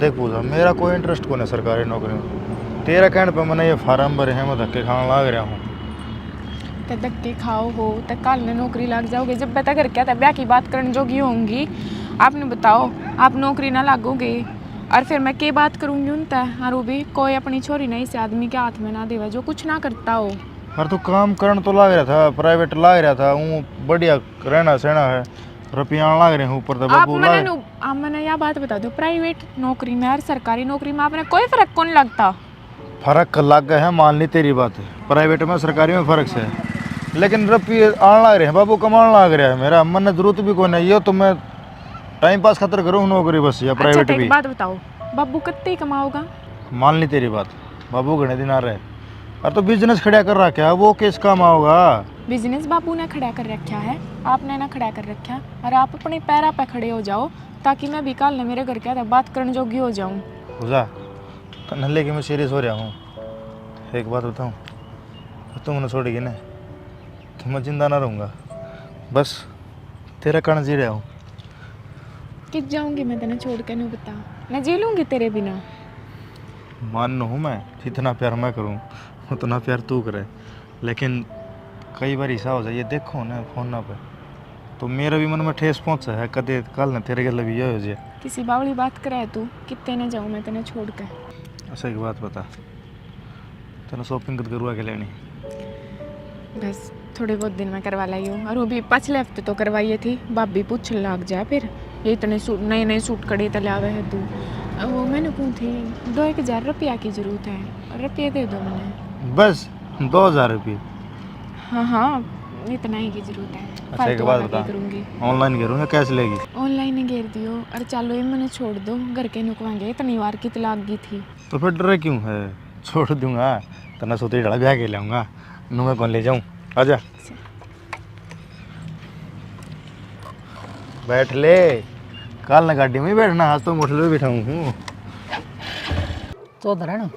देख पूजा, मेरा कोई इंटरेस्ट कौन है सरकारी नौकरी में। तेरा कहने पे मैंने ये फार्म भरे हैं, मैं धक्के खाने लग रहा हूँ। तो धक्के खाओ हो तो कल ने नौकरी लग जाओगे। जब पता कर क्या था ब्याह की बात करने जोगी होंगी। आपने बताओ, आप नौकरी ना लागोगे और फिर मैं क्या बात करूँगी उनसे। और वो भी कोई अपनी छोरी नहीं इस आदमी के हाथ में ना देवा जो कुछ ना करता हो। पर तू काम करने तो लग रहा था, प्राइवेट लग रहा था, वो बढ़िया रहना सहना है, रुपया लग रहे हैं ऊपर तो आप बाबू मैंने यह बात बता दो, प्राइवेट नौकरी में और सरकारी नौकरी में आपने कोई फर्क कौन लगता। फर्क लग गया है, मान ली तेरी बात है, प्राइवेट में सरकारी में फर्क से है, लेकिन रुपये आने लग रहे हैं बाबू, कमाने लग रहा है मेरा मन, जरूरत भी कोई नहीं है तो मैं टाइम पास खतर करूँ नौकरी बस या प्राइवेट अच्छा, भी। एक बात बताओ, बाबू कितने कमाओगा। मान ली तेरी बात, बाबू घने दिन आ रहे, और तो बिजनेस खड़ा कर रखा है, वो किस काम आओगा। बिजनेस बाबू ने खड़ा कर रखा है, आपने ना खड़ा कर रखा है। और आप अपने पैरों पे खड़े हो जाओ ताकि मैं भी कल मेरे घर के बात करने जोगी हो जाऊँ। पूजा नल्ले की मैं सीरियस हो रहा हूँ, एक बात बताऊँ, तुम उन्हें छोड़ेगी ना तो मैं जिंदा ना रहूँगा, बस तेरा कण जी रहा हूँ। किस जाऊँगी मैं तेने छोड़ के, नहीं बता, मैं जी लूँगी तेरे बिना। मान हूँ मैं, जितना प्यार मैं करूँ उतना प्यार तू करे, लेकिन कई बार ऐसा हो जाए देखो ना फोन ना पे तो मेरे भी मन में ठेस पहुँचा है, कदे कल ना तेरे गल भी ये हो जाए। किसी बावली बात करे तू, कितने न जाऊँ मैं तेने छोड़ के। अच्छा एक बात बता, तेना शॉपिंग कद करवा के लेनी। बस थोड़े बहुत दिन में करवा लाई हूँ, और वो भी पिछले हफ्ते तो करवाई थी। भाभी पूछ लग जाए फिर ये इतने सूट नए नए सूट कड़े तलावे है तू। वो मैंने कौन थी 2-1000 रुपया की ज़रूरत है, रुपये दे दो मैंने। बस 2000 रुपये? हाँ हाँ, इतना ही की ज़रूरत है। अच्छा एक बात बता, करूँगी ऑनलाइन करूँगा कैश लेगी? ऑनलाइन ही घेर दियो। अरे चलो ये मैंने छोड़ दो, घर के नुकवाएंगे, इतनी बार की तलाक गई थी। तो फिर डर क्यों है, छोड़ दूंगा, तना सोते डला ब्याह के लाऊंगा, नू मैं कौन ले जाऊँ, आजा बैठ ले, कल ना गाड़ी में ही बैठना, आज तो मोटर में बैठाऊँ हूँ। चौधरण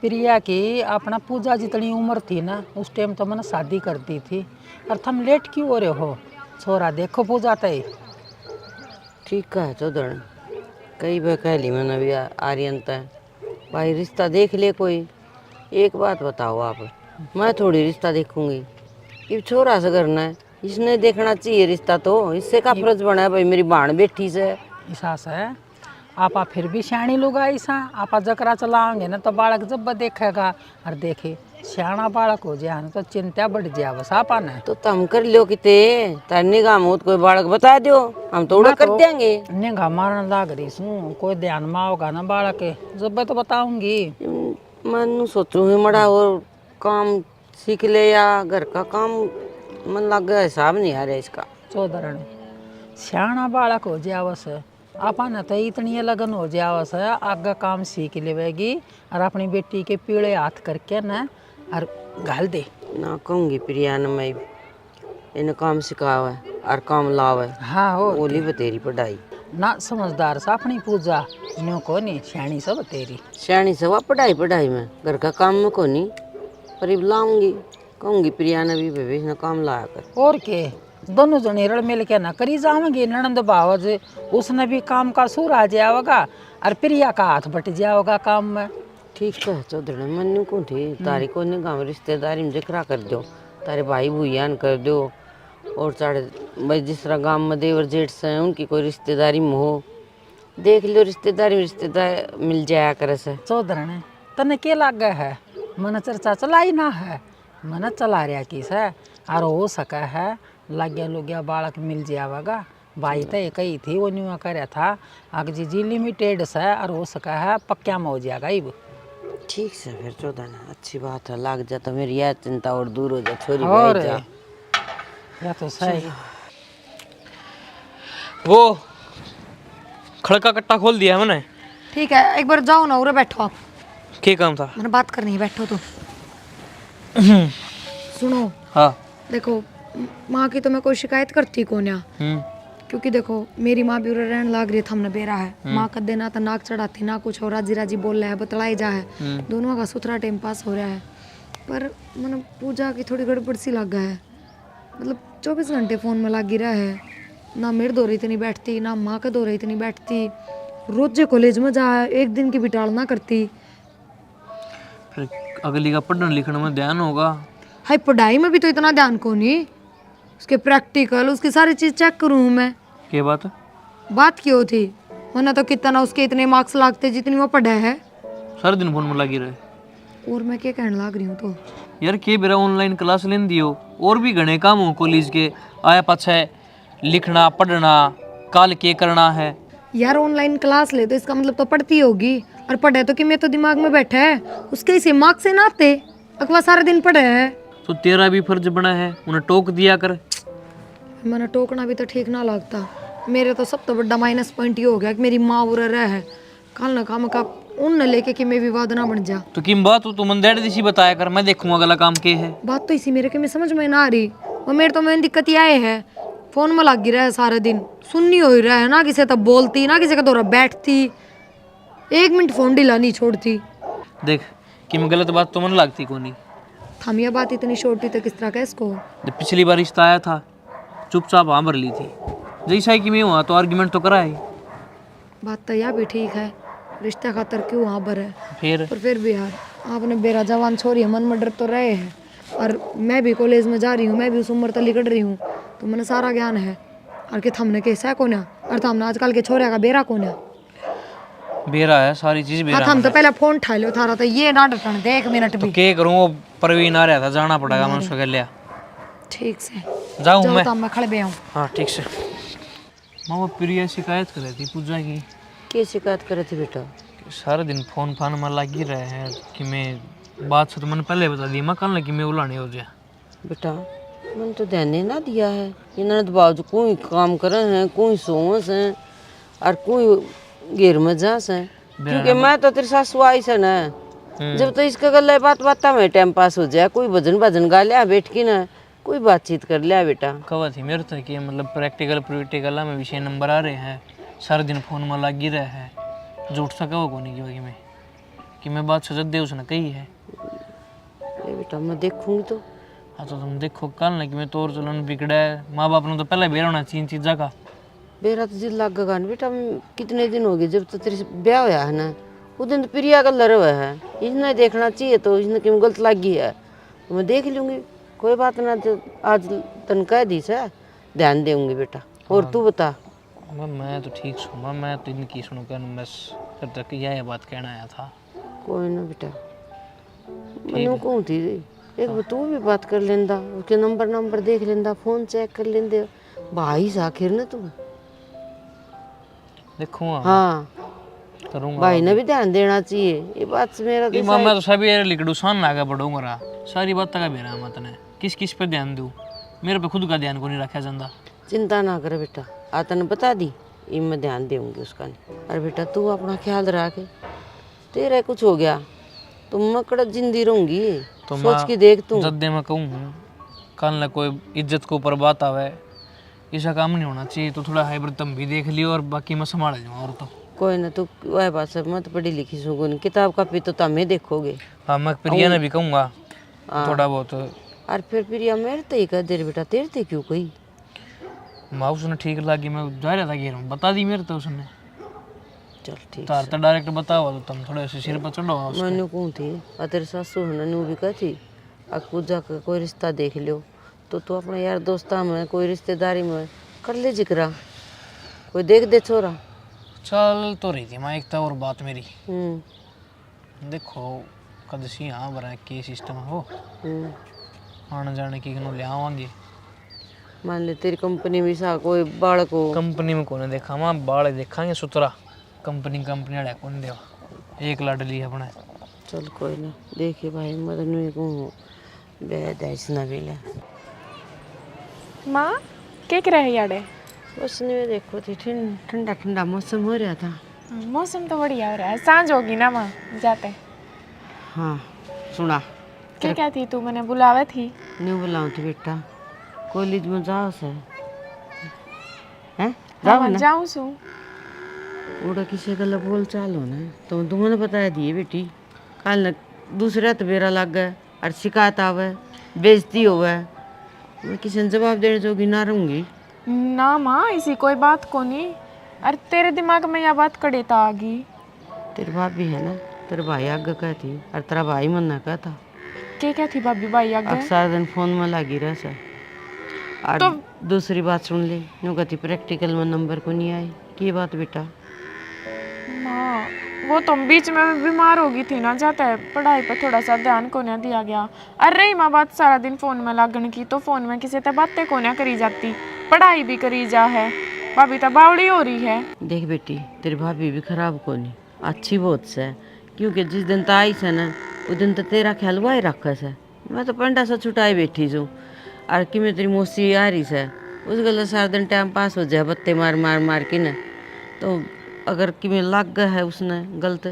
प्रिया की अपना पूजा जितनी उम्र थी ना उस टाइम तो मैंने शादी कर दी थी, और तुम लेट क्यों हो रहे हो। छोरा देखो पूजा तय ठीक है चौधरी, कई बार कह ली मैंने भी आर्यन तय भाई रिश्ता देख ले कोई। एक बात बताओ आप, मैं थोड़ी रिश्ता देखूंगी, ये छोरा से करना है, इसने देखना चाहिए रिश्ता, तो इससे का फर्ज बना है भाई, मेरी बाण बेटी से ऐसा है। आपा फिर भी सियाणी लोग ऐसा आपा जकरा चलाओगे ना तो बालक जब देखेगा, और देखे सियाणा बालक हो जाए ना तो चिंता बढ़ जाए बस आपा ने। तो तुम कर लो किते तार निगाह में कोई बालक बता दो, हम थोड़ा कर देंगे। निगाह मारने लाग रही हूँ, कोई ध्यान में होगा ना बालक जब तो बताऊंगी। मैं सोचूंगी मड़ा और काम सीख ले या घर का काम, मन लग गया हिसाब नहीं आ रहा इसका। चौधरण सियाणा बालक हो जावस आपा न तो इतनी लगन हो जावस, आगे काम सीख लेवेगी और अपनी बेटी के पीड़े हाथ करके न और घाल दे। ना कहूँगी प्रिया ने मैं इन्हें काम सिखावे और काम लावे। हाँ हो बोली बतेरी पढ़ाई ना समझदार सा अपनी पूजा न्यू को नहीं सियाणी सब तेरी सियाणी सवा पढ़ाई पढ़ाई में, घर का काम में को नहीं, पर अब लाऊंगी, कहूँगी प्रिया ने भी भाभी ने काम लाया कर। और के दोनों जने रल मिल के ना करी जाओगे ननंद बावज, उसने भी काम का सूर आ जाएगा और प्रिया का हाथ बट जाएगा काम में। ठीक है चौधरी, मन को थी तारी को ने गाँव रिश्तेदारी में जिक्रा कर दो, तारे भाई भूयान कर दो, और साढ़े भाई जिस तरह गाँव में देवर जेठ से हैं उनकी कोई रिश्तेदारी में हो, देख लो रिश्तेदारी में रिश्तेदार मिल जाया करे से। चौधरी तने के लग गए है, मन चर्चा चलाई ना है, मन चला रहा किस है, और हो सका है लग्या लुग्या बालक मिल जाएगा। भाई तो एक ही थी वो न्यू कर था आग जी लिमिटेड से, और हो सका है पक्का में हो जाएगा। अब ठीक से फिर चौधरी अच्छी बात है, लाग जा तो मेरी यह चिंता और दूर हो जाए, छोरी और बैठ जा। या तो सही वो खड़का कट्टा खोल दिया है मैंने। ठीक है, एक बार जाओ ना, उरे बैठो आप, क्या काम था? मैंने बात करनी है, बैठो तो। सुनो, हाँ। देखो माँ की तो मैं कोई शिकायत करती कौन या, क्योंकि देखो मेरी माँ भी उरे रहने लाग रही है, हमने बेरा है, माँ कदे ना तो नाक चढ़ाती ना कुछ, और राजी राजी बोल रहा है, बतलाई जा है, दोनों का सुथरा टाइम पास हो रहा है। पर मैंने पूजा की थोड़ी गड़बड़ सी लगा है, मतलब 24 घंटे फ़ोन में लगी रहा है, ना मेरे दो रही इतनी बैठती, ना माँ के दो रही इतनी बैठती, रोजे कॉलेज में जा, एक दिन की भी टालना करती। फिर अगली का पढ़ने लिखने में ध्यान होगा। हाय पढ़ाई में भी तो इतना ध्यान को नहीं, उसके प्रैक्टिकल उसकी सारी चीज चेक करूँ मैं। क्या बात है? बात क्यों थी, वरना तो कितना उसके इतने मार्क्स लागते जितनी वो पढ़ा है। सारे दिन फोन में लगी रहे। और मैं क्या कहने लग रही हूँ तो यार के बेरा ऑनलाइन क्लास लेन दियो, और भी घने काम हो कॉलेज के, आया पाछे लिखना पढ़ना, काल के करना है। यार ऑनलाइन क्लास ले तो इसका मतलब तो पढ़ती होगी, और पढ़े तो कि मैं तो दिमाग में बैठा है, उसके इसे मार्क्स से ना आते, अखवा सारा दिन पढ़े है। तो तेरा भी फर्ज बना है उन्हें टोक दिया कर। मैंने टोकना भी तो ठीक ना लगता। मेरे तो सब तो बड़ा माइनस पॉइंट ये हो गया कि मेरी माँ बुरा रह है, कल ना काम का उन न लेके कि मैं विवाद ना बन जा। तो किम बात हो तो मन डेढ़ दिशी बताया कर, मैं देखूंगा अगला काम के है। बात तो इसी मेरे के में समझ में ना आ रही, वो मेरे तो मेन दिक्कत ये आए है, फोन में लगी रहा है सारे दिन, सुननी हो ही रहा है ना, किसी तब बोलती ना किसी का दौरा बैठती, 1 मिनट फोन ढीला नहीं छोड़ती। देख किम गलत बात तो मन लगती को नहीं। थमिया बात इतनी छोटी तो किस तरह का इसको। जब पिछली बार रिश्ता आया था चुपचाप हाँ भर ली थी, जैसा है कि मैं हुआ तो आर्ग्यूमेंट तो करा है। बात तो यह भी ठीक है, रिश्ते खातर क्यों वहाँ पर है, फिर पर फिर भी यार आपने बेरा जवान छोरी है, मन में डर तो रहे हैं, और मैं भी कॉलेज में जा रही हूँ, मैं भी उस उम्र तक निकल रही हूँ, तो मैंने सारा ज्ञान है। और कि हमने कैसा है कौन है, और हमने आजकल के छोरे का बेरा कौन है। बेरा है, सारी चीज बेरा हाँ हम तो पहले फोन ठा लो थारा, तो ये ना डटन दे 1 मिनट भी। के करूँ, वो प्रवीण आ रहा था, जाना पड़ेगा, मैं उसको कह लिया। ठीक से जाऊँ जाओ मैं? तो मैं खड़े हूँ। हाँ ठीक से। माँ वो प्रिया शिकायत कर रही थी पूजा की। क्या शिकायत करे थे बेटा? कि सारे दिन फोन फान में लगी रहे हैं, कि मैं बात से तो मैंने पहले बता दी, मैं कल कि मैं उलाने हो जाए। बेटा मैंने तो ध्यान ही ना दिया है, इन्होंने तो बाजू कोई काम करे हैं, कोई सोवस हैं और कोई घेर में जास हैं, क्योंकि मैं तो तेरे सासू आई से ना, जब तो इसका गला बात बाता में टाइम पास हो जाए, कोई भजन भजन गा लिया बैठ की ना, कोई बातचीत कर लिया बेटा। कवा थी मेरे तो कि मतलब प्रैक्टिकल में विषय नंबर आ रहे हैं, सारे दिन फोन में लगी रहे हैं, झूठ सका वो को नहीं कि मैं बात सजद दे उसने कही है। ये बेटा मैं देखूंगी तो। हाँ तो तुम देखो कल ना कि मैं तौर चलन बिगड़ा है, माँ बाप ने तो पहले बेरा होना चाहिए चीज़ा का। बेरा तो जिद लग गया ना बेटा, कितने दिन हो गए जब तो तेरे से ब्याह होया है ना, उस दिन तो प्रिया का लड़ हुआ है, इसने देखना चाहिए, तो इसने क्यों गलत लगी है तो मैं देख लूँगी, कोई बात ना, तो आज तन कह दी से ध्यान देंगी बेटा। और तू बता? मैं तो ठीक हूँ, मैं तो इनकी सुनो कर बस जब तक यह बात कहना आया था। कोई ना बेटा, मैंने कहूँ थी एक बार तू भी बात कर लेंदा, उसके नंबर देख लेंदा, फोन चेक कर लेंदे, भाई से आखिर ना तू। देखूँ हाँ करूँगा, भाई ने भी ध्यान देना चाहिए, ये बात से मेरा तो मैं तो सभी लिखड़ू सान लागा बढ़ूंगा रहा, सारी बात तक बेरा मत ने किस किस पे ध्यान दूँ, मेरे पे खुद का ध्यान को नहीं रखा जाता। चिंता ना करे बेटा, आता ने बता दी, ये मैं ध्यान दूंगी उसका नहीं। अरे बेटा तू अपना ख्याल रखे, तेरा कुछ हो गया तो मैं कड़ा जिंदी रहूंगी, तो सोच के देख तू। जब दे मैं कहूँ कल ना कोई इज्जत के ऊपर बात आवे, ऐसा काम नहीं होना चाहिए, तो थोड़ा हाइबर तुम भी देख लियो और बाकी मैं संभाल जाऊँ। और तो कोई ना, तू वह बात सब मत पढ़ी लिखी सुगो नहीं, किताब कापी तो तमें देखोगे। हाँ मैं प्रिया ने भी कहूँगा थोड़ा बहुत। और फिर प्रिया मेरे तो ही कह दे बेटा, तेरे ते क्यों कही? माँ उसने ठीक लगी, मैं जा रहा था घेर में, बता दी मेरे तो उसने। चल ठीक तार तो डायरेक्ट बताओ तो तुम थोड़े से सिर पर चढ़ो। मैंने कहूँ थी और तेरे सासू ने भी कही थी आ पूजा का कोई रिश्ता देख लियो, तो तू अपने यार दोस्ता में कोई रिश्तेदारी में कर ले जिक्रा, कोई देख दे छोरा। चल तो रही थी मैं एक तो और बात मेरी, देखो कद सी यहाँ बरा के सिस्टम हो आने जाने की ले आवांगे। मान ले तेरी कंपनी में सा कोई बालक हो, कंपनी में कौन देखा, माँ बाल देखांगे सुतरा, कंपनी वाले कौन देवा, एक लाडली अपने। चल कोई ना, देखिए भाई मदन में कहूँ बेद ऐसा भी ले। माँ क्या कर रहे हैं याडे? बस नहीं देखो थी, ठंडा ठंडा मौसम हो रहा था। मौसम तो बढ़िया हो रहा है, सांझ होगी ना माँ जाते। हाँ सुना, क्या क्या थी तू, मैंने बुलावा थी? नहीं बुलाऊँ थी बेटा, कॉलेज में जाओ से हैं, हाँ जाऊँ सू। उड़ा किसी गला बोल चालो ना, तो तुम्हें बताया दिए बेटी, कल दूसरा तो बेरा लग गए और शिकायत आवे, बेइज्जती होवे, मैं किसी ने जवाब देने जोगी ना रहूँगी। ना माँ ऐसी कोई बात को नहीं, और तेरे दिमाग में यह बात कड़े था आ गई? तेरी भाभी है ना, तेरे भाई आगे कहती और तेरा भाई मना कहता। क्या थी भाभी भाई आगे? अक्सर दिन फोन में लगी रह से। और तो दूसरी बात सुन ले, यूँ कहती प्रैक्टिकल में नंबर को नहीं आई। की बात बेटा? माँ वो तुम बीच में बीमार हो गई थी ना, जाता है पढ़ाई पर थोड़ा सा ध्यान को नहीं दिया गया। अरे रही माँ बात सारा दिन फोन में लागण की, तो फोन में किसी से बातें को नहीं करी जाती, पढ़ाई भी करी जा है। भाभी तो बावड़ी हो रही है। देख बेटी, तेरी भाभी भी खराब को नहीं, अच्छी बहुत से। क्योंकि जिस दिन तो आई से ना, उस दिन तो तेरा ख्याल वही रखा से। मैं तो पंडा से छुटाई बैठी हूँ। और कि मैं तेरी मौसी आ रही से, उस गल सारा दिन टाइम पास हो जाए बत्ते मार मार मार के ना। तो अगर कि मैं लग गया है उसने गलत,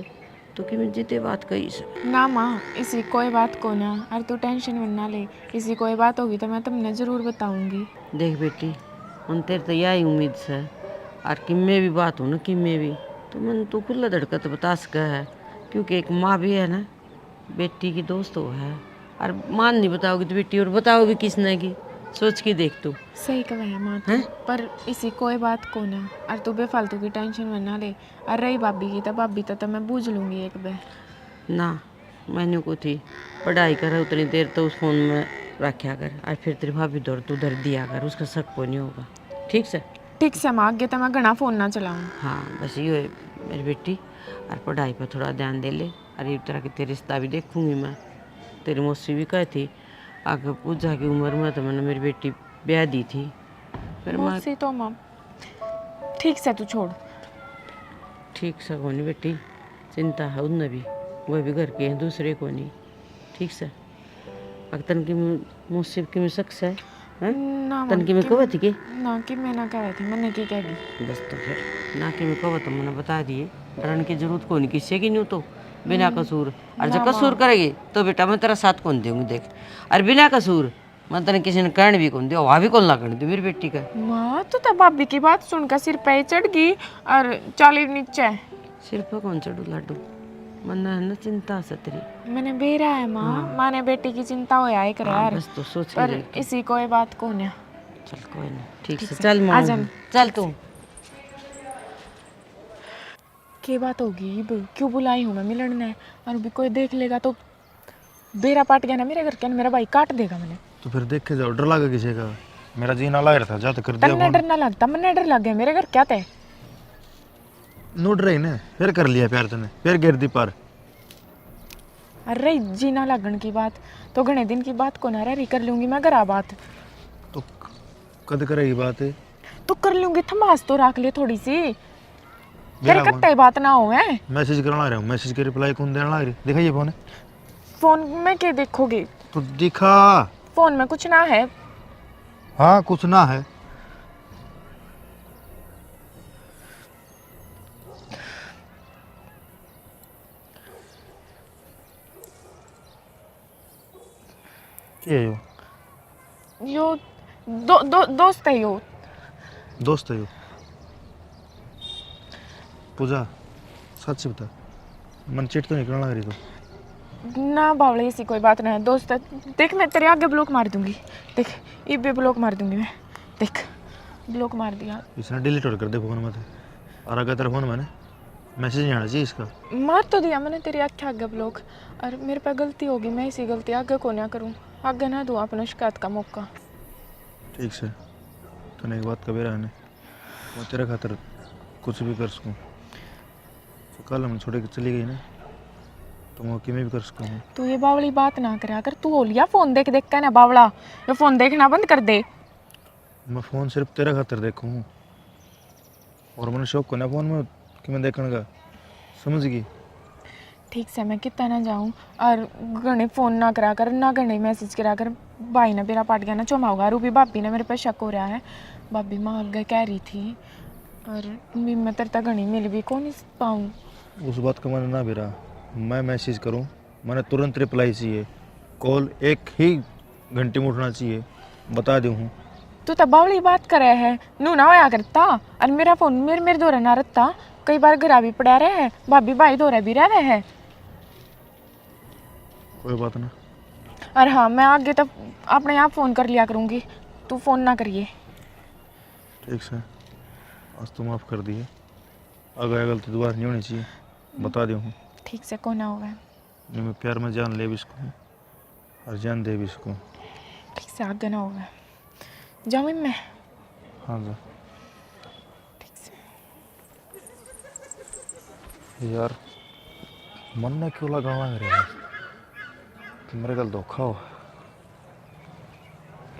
तो कि मैं जीते बात कही से। ना माँ इसी कोई बात को ना, और तू टेंशन मत ले, इसी कोई बात होगी तो मैं तुमने जरूर बताऊंगी। देख बेटी, मन तेरे तो यही उम्मीद से। और कि मैं भी बात हूँ ना, कि मैं भी तो मन तो खुला धड़का तो बता सका है। क्योंकि एक माँ भी है ना, बेटी की दोस्त वो है। और मान नहीं बताओगी तो बेटी और बताओगी किसने की? सोच के देख तू। सही कहा है माँ तू, पर इसी कोई बात को ना, और तू बेफालतू की टेंशन मत ले। और रही भाभी की, तो भाभी तो मैं बूझ लूंगी एक बार। ना मैंने को थी पढ़ाई कर उतनी देर तो उस फोन में रखा कर, और फिर तेरी भाभी दौड़ तू उधर दिया कर, उसका शक को नहीं होगा। ठीक से? ठीक से माँ, आगे तो मैं घना फोन ना चलाऊँ। हाँ बस ये है मेरी बेटी। और पढ़ाई पर थोड़ा ध्यान दे ले। और एक तरह के तेरे रिश्ता भी देखूंगी मैं। तेरी मौसी भी कहती आगे पूजा की उम्र में तो मैंने मेरी बेटी ब्याह दी थी। फिर मैं मौसी तो माँ ठीक से तू छोड़। ठीक से को नहीं बेटी, चिंता है उन्हें भी, वह भी घर के हैं, दूसरे को नहीं। ठीक से? अगर तन की मौसी की में शक है ना तन की में कब थी के? ना कि मैं ना कह थी, मैंने की कहेगी। बस तो फिर ना कि मैं कब तो मैंने बता दिए, डरने की जरूरत को नहीं किससे की नहीं तो बिना कसूर। और जब कसूर करेगी तो बेटा मैं तेरा साथ कौन दूंगी देख। और बिना कसूर मैं तेने किसी ने कर्ण भी कौन दे, वहाँ भी कौन ना कर्ण दे मेरी बेटी का। माँ तो भाभी की बात सुनकर सिर पे चढ़ गई और चाली नीचे। सिर पर कौन चढ़ू लाडू, मन है ना चिंता से तेरी। मैंने बेरा है माँ, माँ ने बेटी की चिंता हो यार कर यार। बस तो सोच के पर देख। इसी कोई बात को ना। चल कोई नहीं, ठीक से चल माँ, आजा। चल तू। क्या बात होगी अब? क्यों बुलाई हूँ मैं मिलने? और भी कोई देख लेगा तो बेरा पाट गया ना मेरे घर के, मेरा भाई काट देगा मैंने। तो फिर देख के जाओ, डर लगा किसी का? मेरा जीना लग रहा था, जा तो कर दिया तन्ने फोन। डर ना लगता, मैंने डर लग गया मेरे घर क्या थे। नोट रही ने फिर कर लिया प्यार तूने, फिर गिर दी पार। अरे जीना लगन की बात तो घने दिन की बात को ना रही, कर लूंगी मैं घरा बात। तो कद करेगी बात है? तो कर लूंगी, थमास तो रख ले थोड़ी सी, तेरे मेरा कट्टे बात ना हो है। मैसेज करना आ रहा हूँ, मैसेज के रिप्लाई कौन देना लग रही? दिखाइए फोन। फोन में क्या देखोगे? तो दिखा। फोन में कुछ ना है। हाँ कुछ ना है। क्या है यो दोस्त है यो। दोस्त है यो? पूजा सच बता, मन चिट तो निकलना लग रही तो। ना बावले ऐसी कोई बात ना है, दोस्त है। देख मैं तेरे आगे ब्लॉक मार दूंगी, देख ये भी ब्लॉक मार दूंगी मैं, देख ब्लॉक मार दिया। इसने डिलीट और कर दे फोन में थे। और अगर तेरे फोन में ना मैसेज नहीं आना चाहिए इसका। मार तो दिया मैंने तेरे आँखें आगे ब्लॉक, और मेरे पे गलती होगी, मैं इसी गलती आगे को ना करूँ, आगे ना दूँ अपना शिकायत का मौका। ठीक से तूने एक बात कभी रहने, मैं तेरे खातर कुछ भी कर सकूँ। तो कल हम छोड़ के चली गई ना, तो मैं कि मैं भी कर सकूँ। तू ये बावली बात ना करे, अगर तू हो लिया फोन देख देख के ना बावला, ये फोन देखना बंद कर दे। मैं फ़ोन सिर्फ तेरे खातर देखूँ, और मैंने शौक को ना फ़ोन में कि मैं देखने का, समझ गई? ठीक से मैं कितना ना जाऊँ, और घने फ़ोन ना करा कर, ना घने मैसेज करा कर। भाई ने मेरा पाट गया ना चुमाऊगा, रूबी भाभी ने मेरे पे शक हो रहा है। भाभी माँ आगे कह रही थी, और मैं तेरे तक घनी मिल भी कौन पाऊँ। उस बात का मैंने ना भी रहा, मैं मैसेज करूँ मैंने तुरंत रिप्लाई चाहिए, कॉल एक ही घंटे में उठना चाहिए, बता दूँ हूँ। तू तो बावली बात करे है, नू ना होया करता। और मेरा फ़ोन मेरे दौरे ना रखता, कई बार घरा भी पड़ा रहे है, भाभी भाई दौरे भी रह रहे हैं। कोई बात ना। और हाँ मैं आगे तक अपने आप फ़ोन कर लिया करूँगी, तू फ़ोन ना करिए। ठीक से आज तो माफ़ कर दिए, अगर गलती दोबारा नहीं होनी चाहिए, बता दूँ। ठीक से को ना हुआ। नहीं मैं प्यार में जान ले भी सकूँ और जान दे भी सकूँ। ठीक से आगे ना हुआ। जाऊँ मैं? हाँ जा। ठीक से। यार मन ने क्यों लगा लग रहा है कि मेरे गल धोखा हो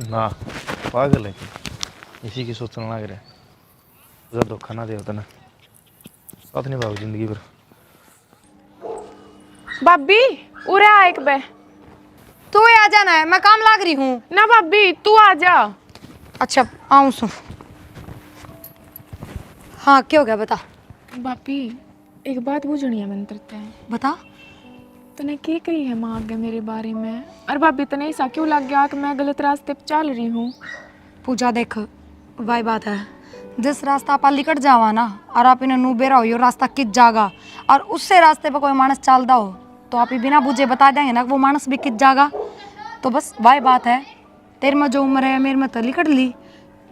ना, पागल है कि इसी की सोचने लग रहा है। तुझा धोखा ना दे उतना साथ नहीं भाव जिंदगी भर। भाभी उरे आ एक बे। तू ही आ जाना है, मैं काम लाग रही हूँ। ना भाभी तू आ जा। अच्छा आऊँ सु। हाँ क्या हो गया बता। भाभी एक बात पूछनी है मन करता है। बता। तने क्या कही है माँ आगे मेरे बारे में? और भाभी तने ऐसा क्यों लग गया कि मैं गलत रास्ते पे चल रही हूँ? पूजा देख वही बात है, जिस रास्ता आप निकट जावा ना और आप इन्हें नू बेरा हो यो रास्ता किस जागा और उससे रास्ते पे कोई मानस चलता हो तो आप ही बिना बुझे बता देंगे ना कि वो मानस भी किस जागा। तो बस वही बात है, तेरे में जो उम्र है मेरे में तो निकट ली,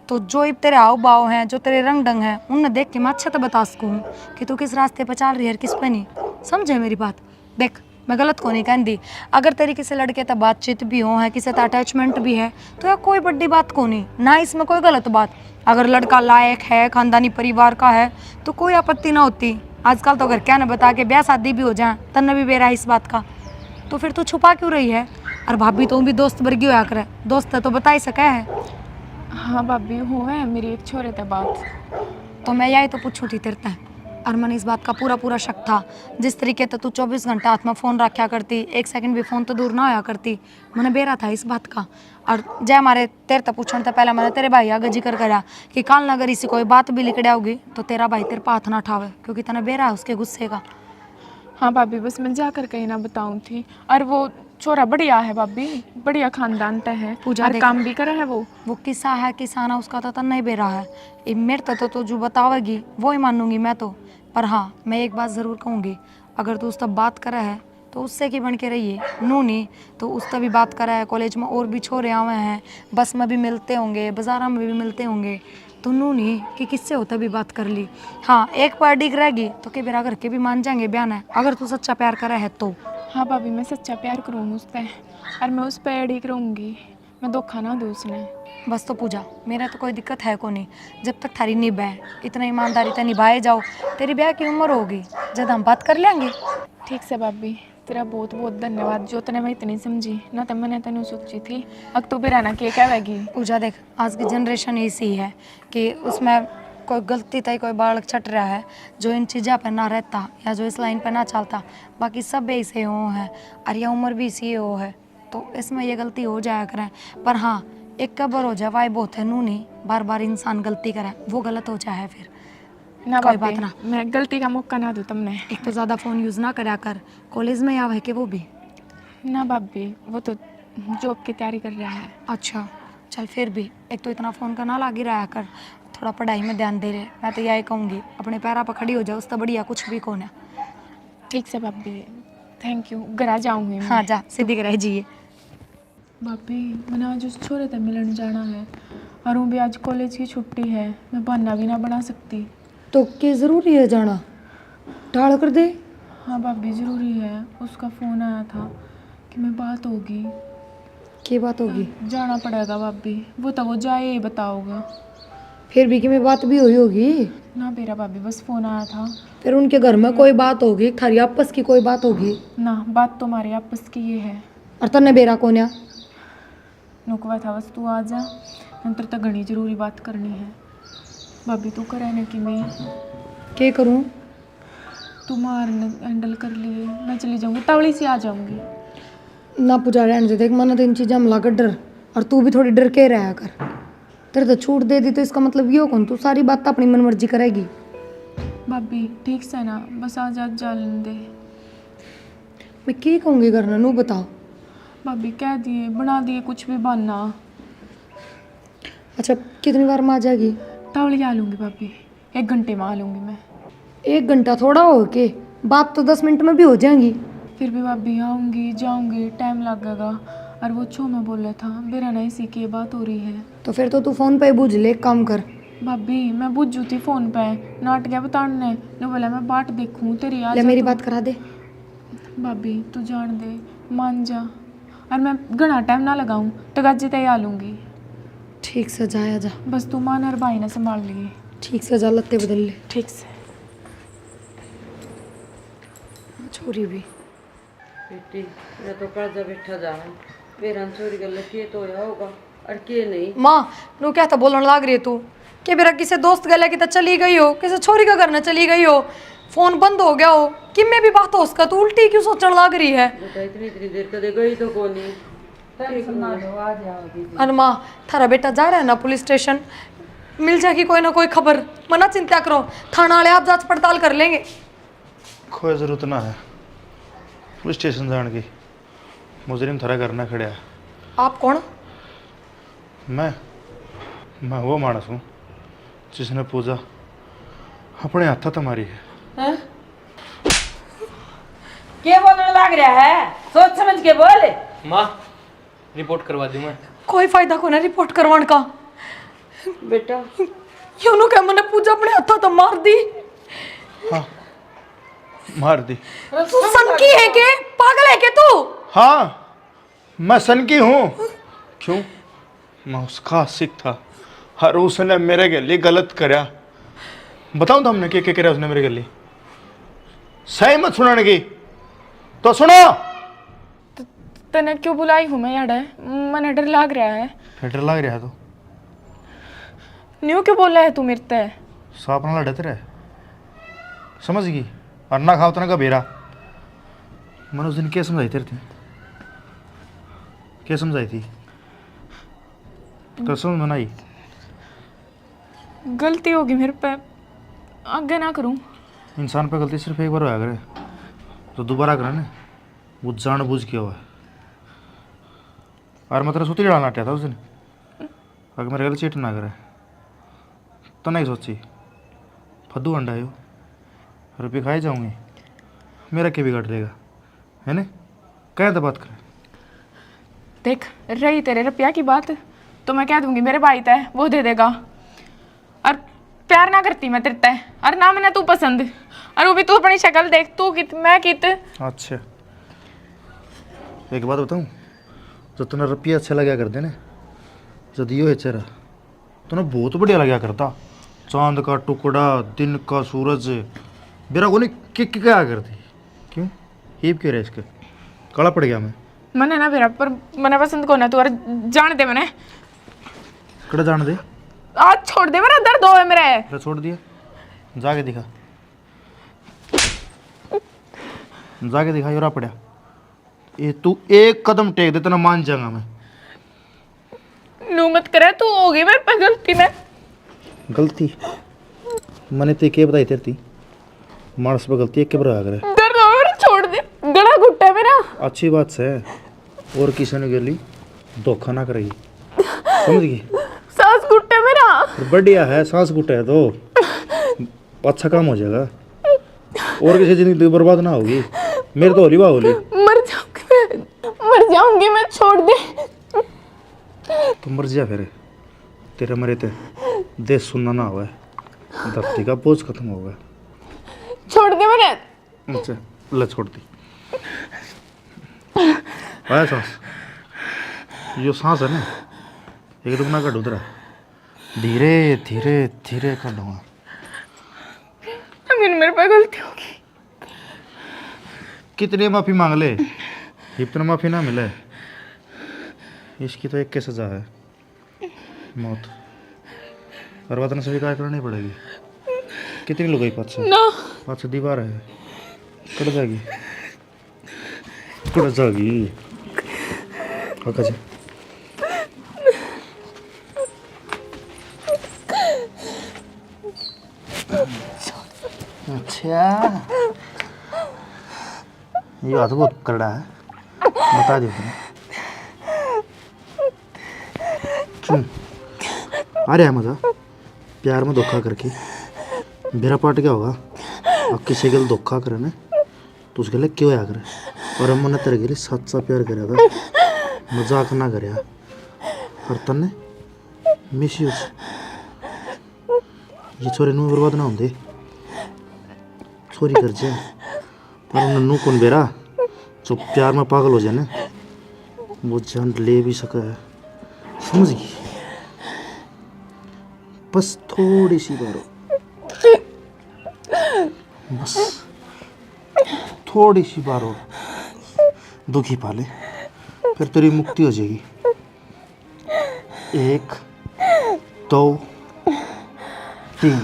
तो जो इब तेरे हाव भाव हैं जो तेरे रंग ढंग हैं उनने देख के मैं अच्छा तो बता सकूँ कि तू किस रास्ते पे चल रही है और किस पे नहीं। समझे मेरी बात? देख मैं गलत को नहीं कहती, अगर तेरी किसी लड़के तक बातचीत भी हो है किसी तक अटैचमेंट भी है तो यार कोई बड़ी बात को नहीं ना, इसमें कोई गलत बात। अगर लड़का लायक है खानदानी परिवार का है तो कोई आपत्ति ना होती। आजकल तो अगर क्या ना बता के ब्याह शादी भी हो जाए तन्ने भी बेरा है इस बात का, तो फिर तू छुपा क्यों रही है? और भाभी तो भी दोस्त वर्गी होया करे, दोस्त है तो बता ही सका है। हाँ भाभी हो है मेरी एक छोरे ते बात। तो मैं यही तो पूछू थी तेरे से, और मन इस बात का पूरा पूरा शक था। जिस तरीके से तू 24 घंटा हाथ में फ़ोन रखा करती, एक सेकंड भी फ़ोन तो दूर ना होया करती, मैंने बेरा था इस बात का। और जय हमारे तेरे तक पूछने से पहले मैंने तेरे भाई आगे जिक्र करा कि काल नगर इसी कोई बात भी लिकड़ा होगी तो तेरा भाई तेरे पाथ ना ठावे, क्योंकि तेने बेरा है उसके गुस्से का। हाँ भाभी बस मैं जाकर कहीं ना बताऊँ थी। और वो छोरा बढ़िया है भाभी, बढ़िया खानदान का है, पूजा और देख। काम भी करा है वो किस्सा है किसाना उसका तो नहीं बेरा है। ये मेरे तो जो बतावेगी वो ही मानूंगी मैं तो। पर हाँ मैं एक बात ज़रूर कहूँगी, अगर तू उससे बात करे है तो उससे की बन के रहिए नू नहीं तो उससे भी बात करा है। कॉलेज में और भी छोरे आवे हैं, बस में भी मिलते होंगे, बाज़ार में भी मिलते होंगे, तो नू नहीं कि किससे होता भी बात कर ली। हाँ एक बार डिग रहेगी तो के बेरा घर के भी मान जाएंगे बयान है, अगर तू सच्चा प्यार करे है तो। हाँ भाभी मैं सच्चा प्यार करूँगी उस पर, और मैं उस पर एडी करूँगी, मैं धोखा ना दूँ उसने। बस तो पूजा मेरा तो कोई दिक्कत है को नहीं, जब तक थारी निभाए इतना ईमानदारी से निभाए जाओ, तेरी ब्याह की उम्र होगी जब हम बात कर लेंगे। ठीक से भाभी तेरा बहुत बहुत धन्यवाद जो तने मैं इतनी समझी, ना तो मैंने तेन सोची थी अब तू भी रहना के कहेगी। पूजा देख आज की जनरेशन ऐसी है कि उसमें कोई गलती तय कोई बालक छट रहा है जो इन चीज़ों पर ना रहता या जो इस लाइन पर ना चलता, बाकी सब ऐसे हो है और यह उम्र भी इसी हो है, तो इसमें ये गलती हो जाया करें। पर हाँ एक कबर हो जाए वाई बहुत है नू नहीं, बार बार इंसान गलती करे वो गलत हो जाए फिर ना कोई भाभी बात ना। मैं गलती का मौका ना दूँ तुमने। एक तो ज़्यादा फ़ोन यूज़ ना करा कर, कॉलेज में या है कि वो भी। ना भाभी वो तो जॉब की तैयारी कर रहा है। अच्छा चल फिर भी एक तो इतना फ़ोन का ना लाग ही रहा कर, थोड़ा पढ़ाई में ध्यान दे रहे। मैं तो यही कहूँगी अपने पैरों पर खड़ी हो जाओ, उससे बढ़िया कुछ भी कौन है। ठीक से भाभी थैंक यू, घर जाऊँगी मैं। हाँ जा सीधी कराई जिए। भाभी मैंने आज उस छोरे से मिलने जाना है और वो भी आज कॉलेज की छुट्टी है, मैं बहाना भी ना बना सकती। तो क्या ज़रूरी है जाना, टाल कर दे। हाँ भाभी ज़रूरी है, उसका फ़ोन आया था कि मैं बात होगी। क्या बात होगी? जाना पड़ेगा भाभी, वो तो वो जाए ही बताओगा। फिर भी कि मैं बात भी हुई होगी ना बेरा भाभी बस फ़ोन आया था। फिर उनके घर में कोई बात होगी, थारी आपस की कोई बात होगी ना बात तो हमारे आपस की ये है। और तन्ने बेरा कोन्या नुकवा था बस तू आ जा, नंतर तो घनी जरूरी बात करनी है। भाभी तू करे ना कि मैं क्या करूं? तू मार हैंडल कर लिए, मैं चली जाऊंगी तवली से आ जाऊंगी। ना पूजा रहने दे, देख मना तो इन चीज़ों में लागत डर, और तू भी थोड़ी डर के रहा कर। तेरे तो छूट दे दी तो इसका मतलब ये हो कौन तू सारी बात तो अपनी मन मर्जी करेगी। भाभी ठीक से ना बस आज जा लेने दे। मैं क्या कहूँगी करना नू बताओ। भाभी कह दिए बना दिए कुछ भी बनना। अच्छा कितनी बार में आ जाएगी? तवली आ लूँगी भाभी, 1 घंटे में आ लूँगी मैं। 1 घंटा थोड़ा हो के, बात तो 10 मिनट में भी हो जाएंगी। फिर भी भाभी आऊँगी जाऊँगी टाइम लगेगा, और वो छो में बोला था मेरा नहीं सी की बात हो रही है। तो फिर तो तू फ़ोन पे ही बूझ ले, एक काम कर भाभी मैं बुझू थी फोन पे नाट गया बताने ने बोला मैं बाट देखूं तेरी ले आज मेरी बात करा दे। भाभी तू जान दे मान जा और मैं घना टाइम ना लगाऊं तो गाजी तय आ लूंगी। ठीक से जाया जा, बस तू मान और भाई ने संभाल लिए। ठीक से जा, लत्ते बदल ले। ठीक से। छोरी भी बेटी मैं तो कर्जा बैठा जा रहा मेरा चोरी गल के तो होगा और के नहीं। माँ नू क्या था बोलने लाग रही है तू कि मेरा किसी दोस्त गले की तो चली गई हो, किसी छोरी का घर न चली गई हो, फोन बंद हो गया हो, कि में भी बात हो उसका तू उल्टी क्यों सोचने लाग रही है। बेटा इतनी इतनी देर कदे गई तो कौन नहीं। अरे माँ थारा बेटा जा रहा है ना पुलिस स्टेशन, मिल जाएगी कोई ना कोई खबर, मना चिंता करो, थाना वाले आप जांच पड़ताल कर लेंगे। कोई ज़रूरत ना है पुलिस स्टेशन जाने की, मुजरिम थारा करना खड़ा है। आप कौन? मैं वो मानस हूँ जिसने पूजा अपने हाथा तुम्हारी है। क्या बोलने लग रहा है? सोच समझ के बोल। माँ रिपोर्ट करवा दूँ मैं। कोई फायदा को ना रिपोर्ट करवाने का। बेटा यूं क्या मैंने पूजा अपने हाथों तो मार दी। हाँ मार दी। तू सनकी है के पागल है के तू? हाँ मैं सनकी हूँ। क्यों? मैं उसका आशिक था और उसने मेरे के लिए गलत करा। बताऊँ तो हमने क्या करा उसने मेरे के लिए? सही मत सुनाने की तो सुनो। तने क्यों बुलाई हूँ मैं याडे? मन डर लग रहा है। डर लग रहा है तो न्यू क्यों बोल रहा है तू मेरे ते? सांप ना लड़ते रहे, समझ गई? और ना खाओ तना का बेरा। मैंने उस दिन क्या समझाई तेरे थी? क्या समझाई थी? कसम मनाई। गलती होगी मेरे पे, आगे ना करूं। इंसान पे गलती सिर्फ एक बार होया करे, तो दोबारा करे ना वो जानबूझ के हुआ है। और मैं तेरा सूती डालना था उस दिन, अगर मेरे गले चीट ना करे तो नहीं सोची फद्दू अंडा हो रुपये खाए जाऊंगी, मेरा क्या बिगाड़ देगा, है ना? क्या तो बात करे। देख रही तेरे रुपया की बात तो मैं कह दूंगी मेरे भाई तय वो दे देगा, और प्यार ना करती मैं तेरे तय, और ना मैंने तू पसंद, और वो भी तू अपनी शक्ल देख, तू कित मैं कित। अच्छा एक बात बताऊँ, जो तूने रुपया अच्छा लगा करते ना, जो दियो है चेहरा तूने बहुत बढ़िया लगा करता। चांद का टुकड़ा, दिन का सूरज, मेरा को नहीं क्या करती? क्यों हीप क्यों रहे इसके? काला पड़ गया मैंने ना मेरा पर मैंने पसंद को ना तू, और जान दे मैंने कड़ा जान दे। आज छोड़ दे, मेरा दर्द हो है मेरे। तो छोड़ दिया, जाके दिखा, जाके दिखा। योरा पड़ा ये तू एक कदम टेक दे तो ना मान जाऊंगा मैं। नू मत करे, तू हो गई मेरे पे गलती में। गलती मैंने ते क्या बताई तेरी थी? मानस पे गलती एक के बराबर है। दर्द हो मेरा, छोड़ दे, गला घुट्टा है मेरा। अच्छी बात से और किसी ने गली धोखा ना करेगी, समझ गई? सांस घुट्टा है मेरा। बढ़िया है, सांस घुटा है तो अच्छा काम हो जाएगा, और किसी जिंदगी बर्बाद ना होगी। मेरे तो होली बा होली। मर जाऊंगी मैं, छोड़ दे। तो मर जा फिर, तेरे मरे ते देश सुनना ना हुआ, धरती का बोझ खत्म होगा। छोड़ दे मैंने। अच्छा ले छोड़ दी। आया सांस, यो सांस है ना एक दुगना का डूदरा, धीरे धीरे धीरे कर दूंगा। मेरे पे गलती होगी। कितनी माफ़ी मांग ले, इतना माफ़ी ना मिले। इसकी तो एक के सज़ा है, मौत। और वतन स्वीकार करनी पड़ेगी। कितनी लोग गई पाँच से दीवार है, कट जाएगी, कट जाएगी। जी अच्छा ये बात बहुत करड़ा है, बता दियो तुम्हें क्यों आ रहा है मज़ा? प्यार में धोखा करके मेरा पार्ट क्या होगा? अब किसी के लिए धोखा करे ना तो उसके लिए क्यों आया करे? और हम मैंने तेरे के लिए सच्चा प्यार कराया था, मजाक ना कराया। और तन्ने मिस यूज ये छोरे नू बर्बाद ना होंदे छोरी कर जे पर नन्नू कौन बेरा जो प्यार में पागल हो जाए ना वो जान ले भी सका है समझ गई बस थोड़ी सी बार बस थोड़ी सी बार और दुखी पाले फिर तेरी मुक्ति हो जाएगी 1 2 3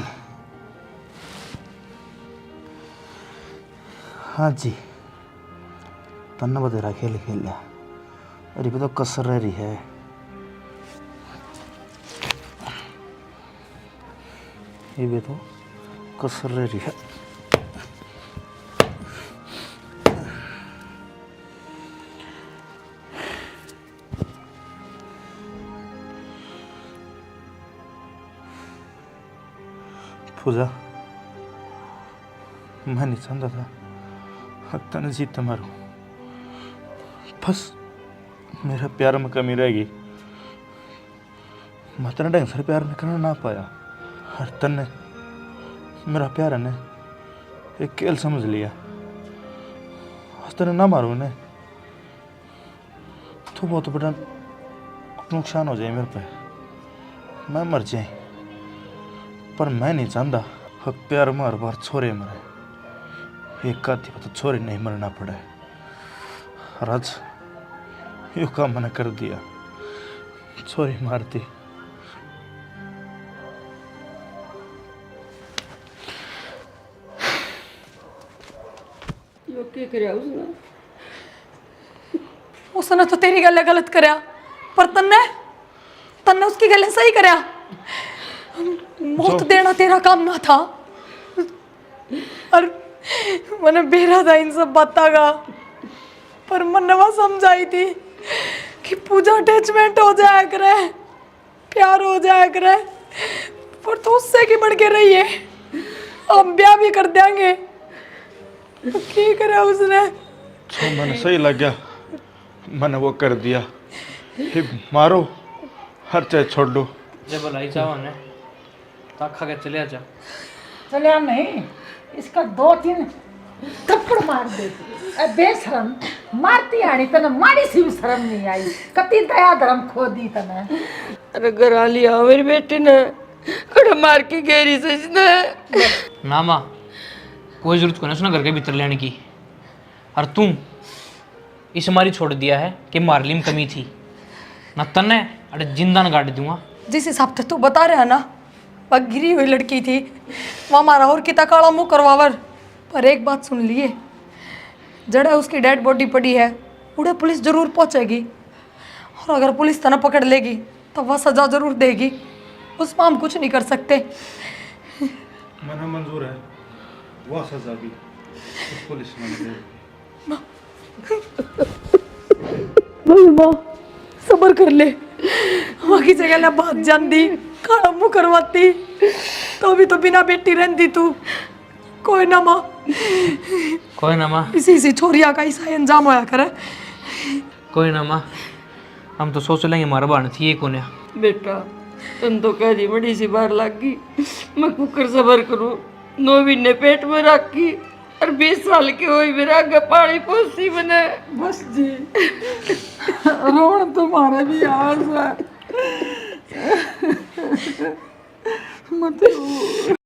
हाँ जी तन्ना बतेरा खेल खेल लिया अरे भी तो कसर रह रही है ये भी तो कसर रह रही है पूजा मैं नहीं चाहता था तने जीत मारू बस मेरा प्यार में कमी रहेगी मैं तेरे ढंग से प्यार नहीं करना ना पाया हर तने मेरा प्यार है ने एक खेल समझ लिया आज तेरे ना मारू ने तो बहुत बड़ा नुकसान हो जाए मेरे पे मैं मर जाए पर मैं नहीं चाहता प्यार में हर बार छोरे मरे एक आदमी तो छोरे नहीं मरना पड़े राज यो काम मैंने कर दिया छोरी मारती यो क्या करया उसने तो तेरी गल गलत करया पर तन्ने तन्ने उसकी गल सही करया मौत देना तेरा काम ना था और मैंने बेरा था इन सब बातों का पर मैंने वह समझाई थी कि पूजा अटैचमेंट हो जाया करे प्यार हो जाया करे पर तो उससे की बढ़ के रही है हम ब्याह भी कर देंगे तो क्या करे उसने जो मैंने सही लग गया मैंने वो कर दिया ये मारो हर चाहे छोड़ दो जब भलाई चाहो ने ताखा के चले जा चलिया नहीं इसका 2-3 थप्पड़ मार देती बेशरम मारती आनी तने माड़ी सी भी शर्म नहीं आई कति दया धर्म खो दी तने अरे घर आ लिया मेरी बेटी ने खड़ा मार के घेरी से इसने ना माँ कोई जरूरत को ना सुना घर के भीतर लेने की और तू इस मारी छोड़ दिया है कि मारली में कमी थी ना तन्ने अरे जिंदा न गाड़ दूंगा जिस हिसाब से तू बता रहा ना वह गिरी हुई लड़की थी वह हमारा और किता काला मुंह करवावर पर एक बात सुन लिए जड़ा उसकी डेड बॉडी पड़ी है उड़े पुलिस जरूर पहुंचेगी और अगर पुलिस तना पकड़ लेगी तो वह सजा जरूर देगी उसमें हम कुछ नहीं कर सकते मैंने मंजूर है वो सजा भी पुलिस में माँ सबर कर ले वहाँ की जगह ना बात जानती काला मुंह करवाती तो भी तो बिना बेटी रहती तू कोई ना माँ कोई ना माँ इसी छोरिया का ऐसा अंजाम होया करे कोई ना माँ हम तो सोच लेंगे हमारा बाण थी ये कोने बेटा तुम तो कह दी बड़ी सी बार लग गई मैं कुकर सबर करूं 9 महीने पेट में रखी और 20 साल के हुई मेरा आगे पानी पोसी बने बस जी रोण तुम्हारा भी आस है मत रो।